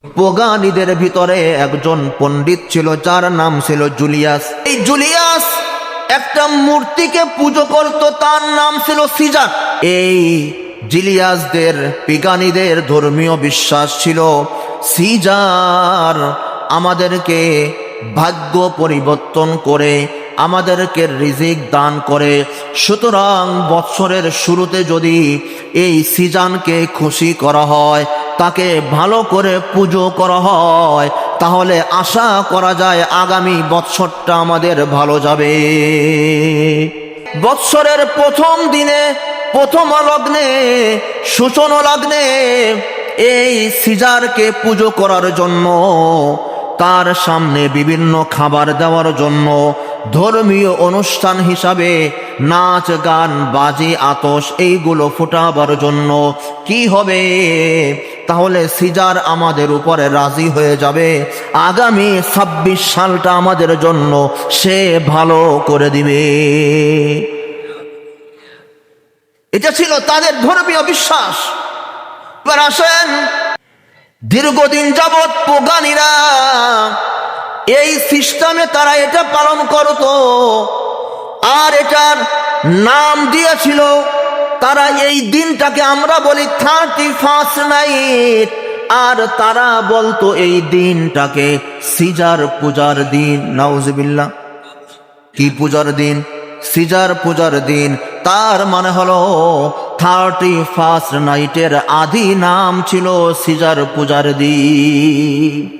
পোগানিদের ভিতরে একজন পণ্ডিত ছিল, যার নাম ছিল জুলিয়াস। এই জুলিয়াস একটা মূর্তিকে পুজো করত, তার নাম ছিল সিজার। এই জুলিয়াসদের পিগানিদের ধর্মীয় বিশ্বাস ছিল সিজার আমাদেরকে ভাগ্য পরিবর্তন করে, আমাদেরকে রিজিক দান করে। সুতরাং বৎসরের শুরুতে যদি এই সিজানকে খুশি করা হয়, তাকে ভালো করে পুজো করা হয়, তাহলে আশা করা যায় আগামী বৎসরটা আমাদের ভালো যাবে। বৎসরের প্রথম দিনে, প্রথম লগ্নে, সূচনা লগ্নে এই সিজারকে পুজো করার জন্য, তার সামনে বিভিন্ন খাবার দেওয়ার জন্য, ধর্মীয় অনুষ্ঠান হিসাবে নাচ গান বাজি আতশ এইগুলো ফোটাবার জন্য কি হবে, তাহলে সিজার আমাদের উপরে রাজি হয়ে যাবে, আগামী 26 সালটা আমাদের জন্য সে ভালো করে দিবে। এটা ছিল তাদের ধর্মীয় বিশ্বাস। এবার আসেন, দীর্ঘদিন যাবৎ পোগানিরা এই সিস্টেমে তারা এটা পালন করত, আর এটার নাম দিয়েছিল তারা, এই দিনটাকে আমরা বলি 31st নাইট, আর তারা বলতো এই দিনটাকে সিজার পূজার দিন। নাউজুবিল্লাহ। কি পূজার দিন? সিজার পূজার দিন। তার মানে হলো 31st নাইটের আদি নাম ছিল সিজার পূজার দিন।